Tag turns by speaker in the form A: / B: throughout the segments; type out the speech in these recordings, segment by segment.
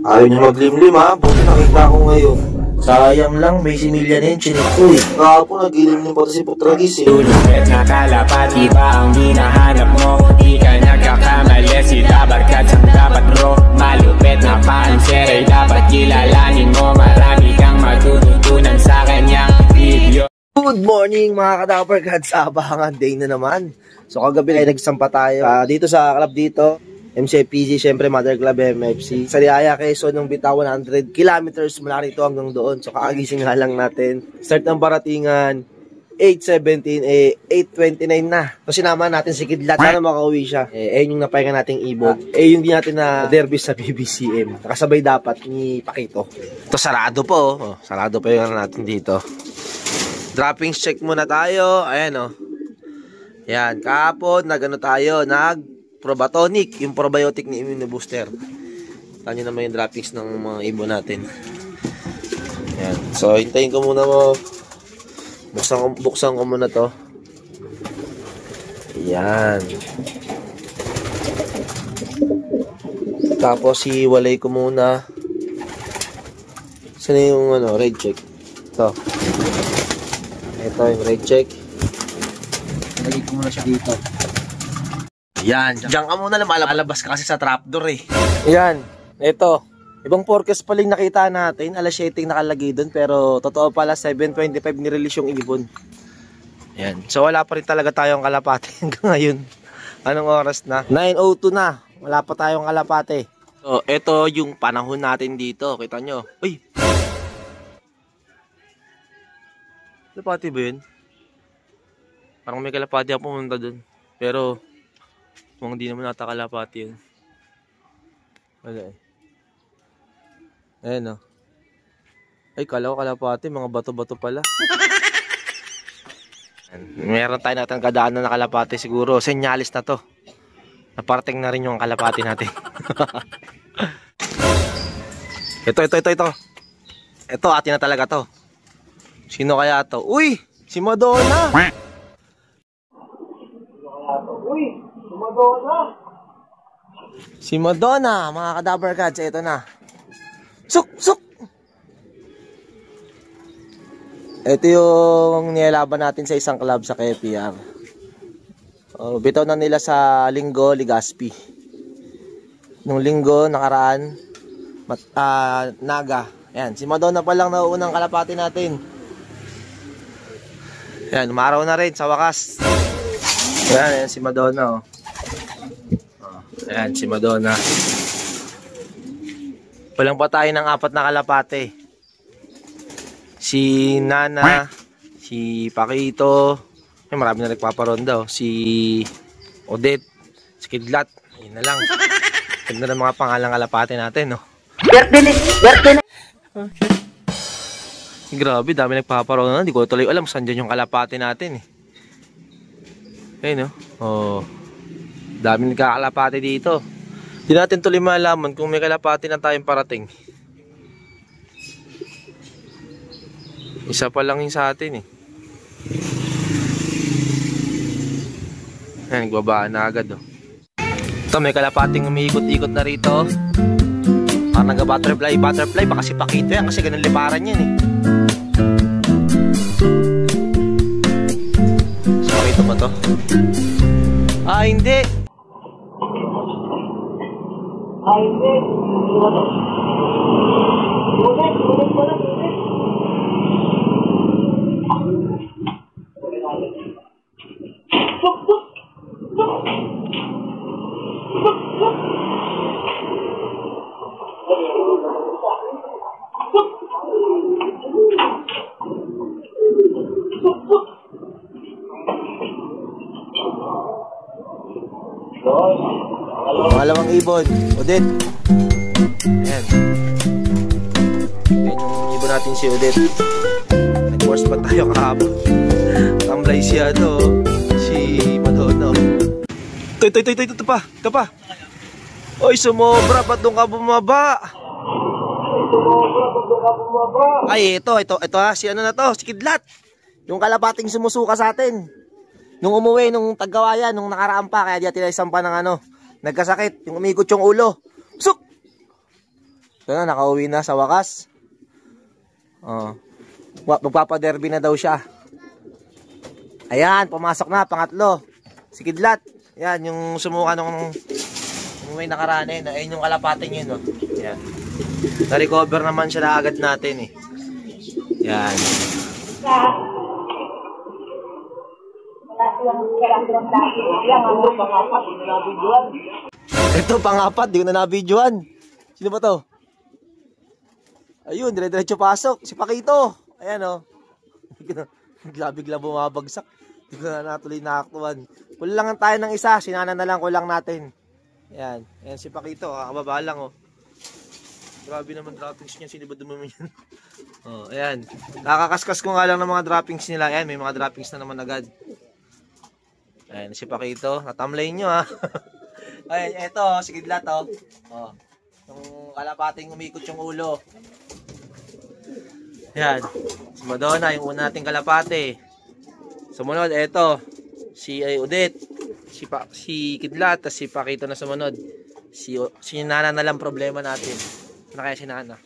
A: Ayaw niyo maglimlim ha, buti nakita ko ngayon. Sayang lang, may similya na yun, chinik ko eh. Kahapon nagilimlim pa si Putragis eh.
B: Lulupit na kalapati ba ang hinahanap mo? Di ka nagkakamali, sila barkat ang dapat bro. Malupit na paanser ay dapat kilalanin mo. Marami kang matututunan sa kanyang video.
A: Good morning mga ka-Dapper Cats, abangan day na naman. So kagabi ay nagsampa tayo dito sa club dito, MCPG, syempre Mother Club MFC. Sa Liaya, Quezon, nung bitaw 100 kilometers mula rito hanggang doon. So kakagising nga lang natin. Start ng baratingan, 8:17, 8:29 na. So sinama natin si Kidlat, sana makauwi siya. Ayun yung napahinga nating ibon. Yung di natin na derby sa BBCM. Nakasabay dapat ni Pakito. Ito sarado po, sarado pa yung natin dito. Droppings check muna tayo. Ayan yan, kahapon nagano tayo, Probatonic, yung probiotic ni Immune Booster. Tanyo naman yung droppings ng mga ibon natin. Yan. So, hintayin ko muna mo. Buksan ko muna to. Yan. Tapos, hiwalay ko muna. Saan yung red check? Ito. Ito yung red check. Lagay ko muna siya dito. Yan, diyan ka muna, lumalabas ka kasi sa trapdoor eh. Yan, ito. Ibang forecast paling nakita natin, alas 7 nakalagay doon, pero totoo pala 7:25 nirelease yung ibon. Yan, so wala pa rin talaga tayong kalapate hanggang ngayon. Anong oras na? 9:02 na, wala pa tayong kalapate. So, ito yung panahon natin dito, kita nyo. Uy! Kalapate ba yun? Parang may kalapate ako pumunta doon, pero kung hindi naman nata kalapati yun. Wala eh. Ayan Ay, kala ko kalapati, mga bato-bato pala. Meron tayo natin kadaanan na kalapati siguro. Senyalis na to. Naparating na rin yung kalapati natin. Ito. Ito, atin na talaga to. Sino kaya to? Uy! Si Madonna! Si Madonna, mga ka-Dapper Cats, ito na. Suk! Ito yung nilalaban natin sa isang club sa KPR. Bitaw na nila sa Linggo, Legazpi. Nung Linggo, nakaraan, Naga. Ayan, si Madonna pa lang nauunang kalapati natin. Ayan, umaraw na rin sa wakas. Ayan si Madonna Ayan si Madonna. Walang pa tayo ng 4 na kalapate. Si Nana, si Pakito, marami na nagpaparonda si Odette, si Kidlat. Ayun na lang. Ganda ng mga pangalang kalapate natin Grabe, dami nagpaparonda. Hindi ko tuloy alam saan dyan yung kalapate natin Ayun dami nagkakalapati dito. Hindi natin tuloy malaman kung may kalapati na tayong parating. Isa pa lang yung sa atin Ayan, nagbabaan na agad Ito, may kalapating umiikot-ikot na rito. Parang nag-butterfly, baka si Pakito yan kasi ganun liparan yan So, Pakito mo to? Hindi. Pangalawang ibon, Odette. Ayan. Ayan yung ibon natin si Odette. Nag-force pa tayo kahapon. Tamlay siya si Madonna. Ito pa. Oy, sumobra, ba't doon ka bumaba? Ay, ito si si Kidlat. Yung kalapating sumusuka sa atin. Nung umuwi, nung Tagkawayan, nung nakaraan pa, kaya di natin isampa ng nagkasakit, yung umikot yung ulo. Suk! Ito na, nakauwi na sa wakas. Oh. Magpapaderby na daw siya. Ayan, pumasok na, pangatlo. Si Kidlat. Ayan, yung sumuka nung may nakaranin. Ayan yung kalapating yun. Oh. Ayan. Na-recover naman siya na agad natin eh. Ayan. Ito, pang-apat. Di ko na nabidyoan. Sino ba to? Ayun, dire-diretso pasok. Si Pakito. Ayan o. Bigla bumabagsak. Hindi ko na natuloy naaktuan. Kulang tayo ng isa. Sinana na lang, kulang natin. Ayan. Ayan si Pakito. Kakababa lang o. Grabe naman droppings niya. Sino ba dumami yan? Oh, ayan. Nakakaskas ko nga lang ng mga droppings nila. Ayan, may mga droppings na naman agad. Ayan, si Pakito. Natamlay nyo ha. Ayan, eto, si Kidlat oh. Oh. Yung kalapating umikot yung ulo. Ayan. Si Madonna, yung una nating kalapate. Sumunod, eto. Si Odette. Si Kidlat, si Pakito na sumunod. Si Nana na lang problema natin. Ano kaya si Nana?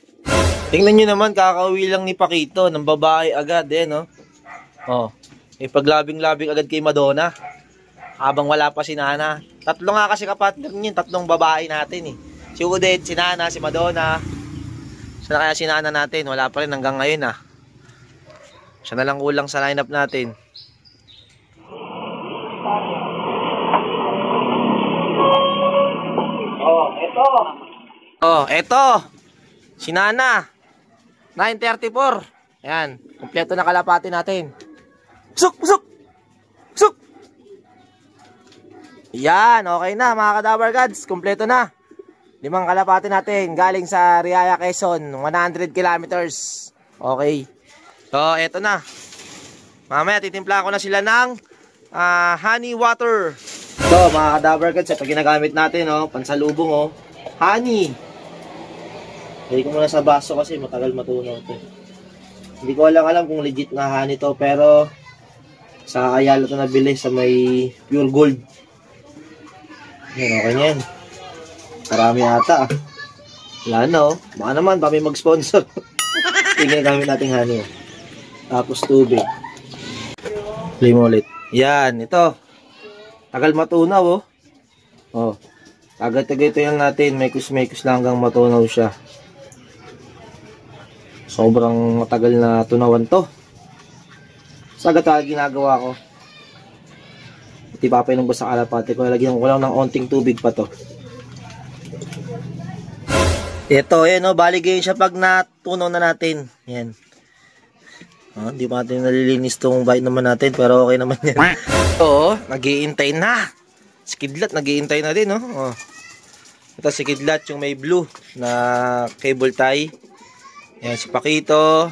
A: Tingnan nyo naman, kakauwi lang ni Pakito. Ng babae agad eh, no? Oh. Ipaglabing-labing agad kay Madonna. Habang wala pa si Nana. Tatlo nga kasi kapatid niya, tatlong babae natin eh. Si Odette, si Nana, si Madonna. Saan na kaya si Nana natin? Wala pa rin hanggang ngayon ah. Siya na lang kulang sa lineup natin. Oh, eto. Si Nana. 9:34. Ayan, kompleto na kalapati natin. Suk! Yan, okay na mga Kadabar Gods. Kompleto na. 5 kalapati natin galing sa Riaya, Quezon. 100 kilometers. Okay. So, eto na. Mamaya titimpla ko na sila ng honey water. So, mga Kadabar Gods, ito ginagamit natin, oh, pansalubong, oh. Honey. Hindi ko muna sa baso kasi matagal matunaw ito. Hindi ko alam kung legit na honey to, pero sa Ayala ito nabili sa may pure gold. Yan, okay yan. Marami ata ah. Wala na oh. Baka naman, pa may mag-sponsor. Tingnan gamit natin honey. Tapos tubig. Play mo ulit. Yan, ito. Tagal matunaw oh. Oh. Agad-agad ito yan natin. Mekos-mekos lang hanggang matunaw siya. Sobrang matagal na tunawan to. Sagad ginagawa ko. Hindi papainom ko sa kalapate ko. Nalagyan ko lang ng onting tubig pa to. Ito, yan o. Baligay siya pag natunaw na natin. Yan. Hindi pa natin nalilinis itong bite naman natin. Pero okay naman yan. Oo, nag-iintay na. Si Kidlat, nag-iintay na din. Oh. Ito si Kidlat, yung may blue na cable tie. Yan, si Pakito.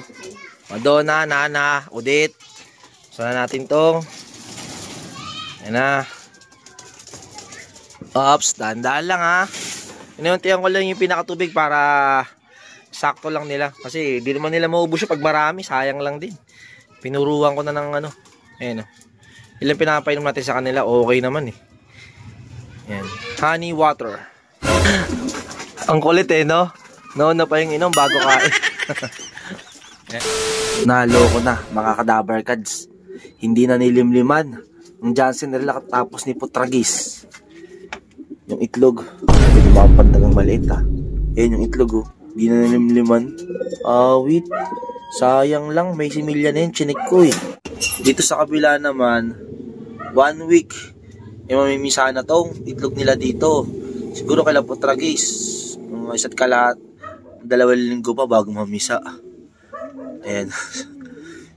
A: Madonna, Nana, Odette. Sana natin to. Yan na. Ops, dahan-dahan lang ha. Inuntihan ko lang yung pinakatubig para sakto lang nila. Kasi di naman nila maubos siya pag marami. Sayang lang din. Pinuruan ko na ng ano. Ayan o. Ilang pinapainom natin sa kanila. Okay naman eh. Yan. Honey water. Ang kulit eh no. Nauna pa yung inom bago kain. Naloko na mga Kadabar Gods. Hindi na nilimliman ang Johnson Relax tapos ni Putragis. Yung itlog, hindi ba pantagang maliit ha. Ayan yung itlog oh. Hindi na nilimliman. Wait. Sayang lang, may similya na yun, chinik ko eh. Dito sa kabila naman 1 week mamimisa na tong itlog nila dito. Siguro kailan Putragis isa't kalat 2 linggo pa bago mamisa. Ayan.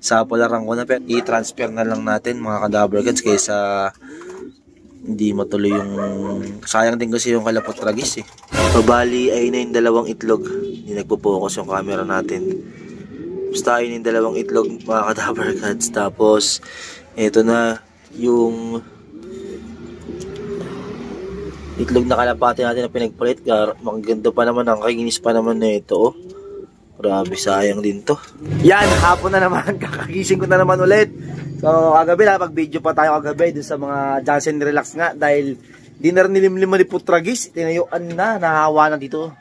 A: Sa palaran ko na pero i-transfer na lang natin mga Kadabar Gods kaysa hindi matuloy yung sayang din kasi yung kalapot Tragis eh. Pabali ay na yung 2 itlog. Hindi nagpo-focus yung camera natin. Basta ay na yung 2 itlog mga Kadabar Gods. Tapos ito na yung itlog na kalapati natin na pinagpalit. Maganda pa naman, ang kaginis pa naman na ito oh. Grabe, sayang din to. Yan, hapon na naman. Kakagising ko na naman ulit. So, kagabi na, pag-video pa tayo kagabi dun sa mga Johnson Relax nga. Dahil di na rin nilimliman ni Putragis. Tinayuan na, nahawa na dito.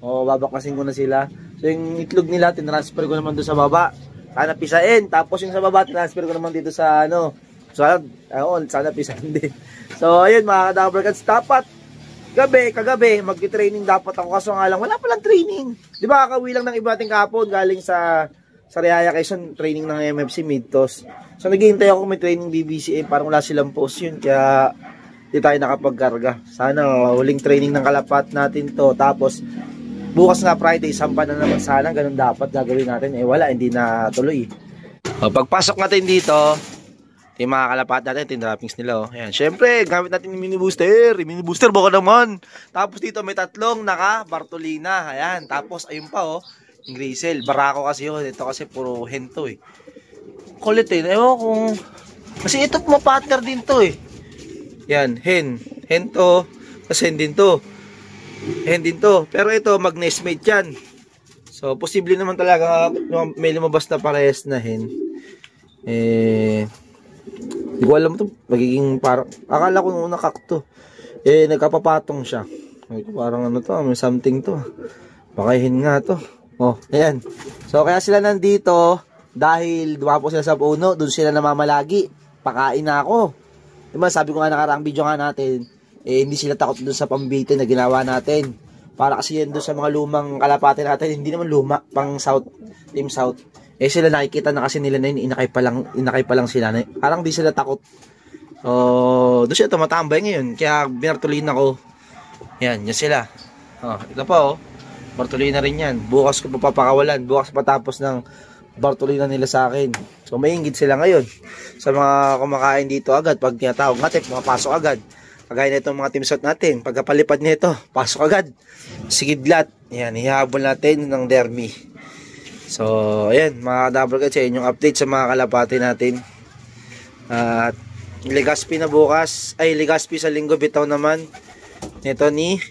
A: O, babakasin ko na sila. So, yung itlog nila, tinransfer ko naman doon sa baba. Sana pisain. Tapos yung sa baba, transfer ko naman dito sa ano. So, sana pisain din. So, ayun mga ka-Dabbercats. Dapat, kagabi, mag-training dapat ako. Kaso nga lang, wala palang training. Di ba, kakawi lang ng iba ating kahapon galing sa Riyaya Quezon, training ng MFC Midtos. So, naghihintay ako may training BBCA. Parang wala silang post yun. Kaya, di tayo nakapagkarga. Sana, huling training ng Kalapat natin to. Tapos, bukas nga Friday, sampa na naman sana. Ganun dapat gagawin natin. Eh wala, hindi na tuloy. Pagpasok natin dito, yung mga Kalapat natin, tin-droppings nila. Ayan. Siyempre, gamit natin yung mini booster. Yung mini booster, baka naman. Tapos dito may tatlong naka-Bartolina. Ayan. Tapos ayun pa yung Grisel. Barako kasi yun. Ito kasi puro hen to eh. Kulit eh. Ewan kung... Kasi ito pumapartner din to eh. Yan, hen. Hen to. Kasi hen din to. Hen din to. Pero ito, mag-nestmate yan. So, posible naman talaga may lumabas na parehas na hen. Hindi ko alam ito. Magiging parang... Akala ko nung nakak to. Nagkapapatong siya. Parang ano to, may something to. Baka hen nga to. Ayan. So, kaya sila nandito dahil dumapo sila sa puno. Doon sila namamalagi. Pakain na ako. Diba, sabi ko nga nakaraang video nga natin, hindi sila takot doon sa pambitin na ginawa natin. Para kasi yan doon sa mga lumang kalapate natin, hindi naman luma, pang South, Team South. Sila nakikita na kasi nila na yun, inakay pa lang sila. Parang di sila takot. Doon sila tumatambay ngayon, kaya binartulin ako. Yan sila. Ito pa Bartolina rin yan. Bukas ko papakawalan, bukas patapos ng Bartolina nila sa akin. So maingit sila ngayon sa mga kumakain dito agad. Pag tinatawag natin, pumapasok agad. Kagaya na itong mga Team South natin. Pagkapalipad nito, pasok agad. Sigidlat. Yan, hihabol natin ng dermy. So, ayan, mga Dabbercats, yung update sa mga kalapati natin. At Legazpi na bukas. Ay, Legazpi sa linggo, bitaw naman. Ito ni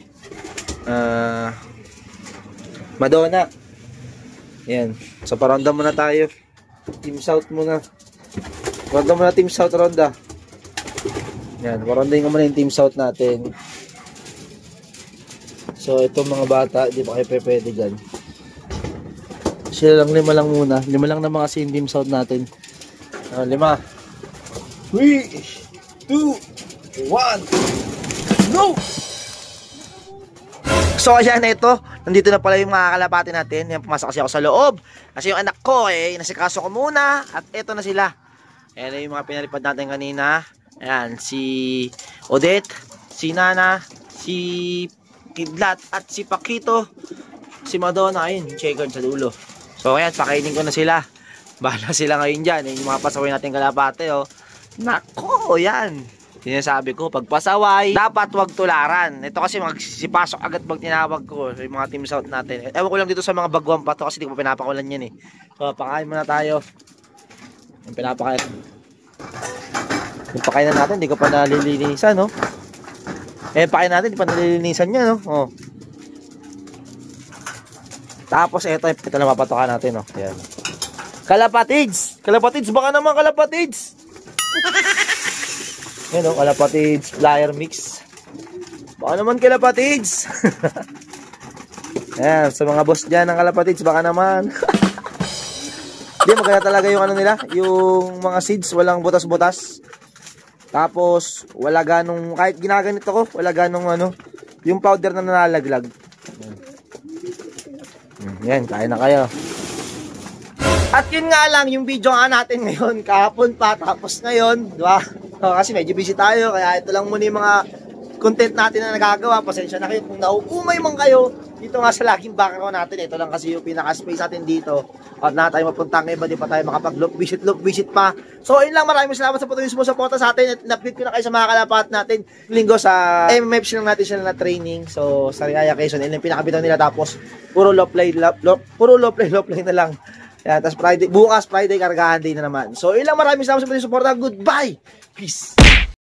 A: Madonna. Yan. So, paronda muna tayo. Team South muna. Ronda muna Team South, ronda. Yan. Parondahin ko muna yung Team South natin. So, itong mga bata, hindi pa kayo pwede dyan. Sila lang, 5 lang muna. 5 lang na mga Team South natin. 5. 3, 2, 1, go! So, ayan na ito. Nandito na pala yung mga kalapati natin. Yan, pumasok kasi ako sa loob. Kasi yung anak ko, nasikaso ko muna. At ito na sila. Ayan na yung mga pinalipad natin kanina. Ayan, si Odette, si Nana, si Kidlat, at si Pakito, si Madonna. Ayun, checker sa dulo. So, ayan, pakainin ko na sila. Bahala sila ngayon dyan. Yung mga pasaway natin kalapati, Nako, yan. Sinasabi ko, pag pasaway, dapat wag tularan. Ito kasi magsipasok agad pag tinawag ko yung mga Team South natin. Ewan ko lang dito sa mga baguang pato kasi di ko pa pinapakulan yan So, pakain muna tayo. Yung pinapakain. Yung pakainan natin, di ko pa nalilinisan, pakain natin, di pa nalilinisan yan, Tapos, ito na mapatokan natin, Ayan. Kalapatids! Kalapatids, baka naman kalapatids! Yan kalapatids, flyer mix. Baka naman kalapatids. Ayan, sa mga boss dyan ng kalapatids, baka naman. Hindi, maganda talaga yung nila, yung mga seeds, walang butas-butas. Tapos, wala ganong, kahit ginaganito ko, wala ganong yung powder na nalalaglag. Yan, kaya na kayo. At yun nga lang, yung video nga natin ngayon, kahapon pa, tapos ngayon, di ba? Kasi medyo busy tayo, kaya ito lang muna yung mga content natin na nagagawa. Pasensya na kayo kung nauumay man kayo dito nga sa laging background natin. Ito lang kasi yung pinaka-space natin dito. At na tayo mapuntang iba, di pa tayo makapag-look visit pa. So, ayun lang, maraming salamat sa patuloy mo suporta sa atin. At na-update ko na kayo sa mga kalapat natin. Linggo sa MMFC lang natin sila na training. So, sa Riyaya Quezon, yun yung pinakabitaw nila. Tapos, puro low play na lang. Yan, tapos bukas Friday, kargahan din na naman. So, yun lang, maraming salamat sa patuloy suporta. Goodbye! Peace!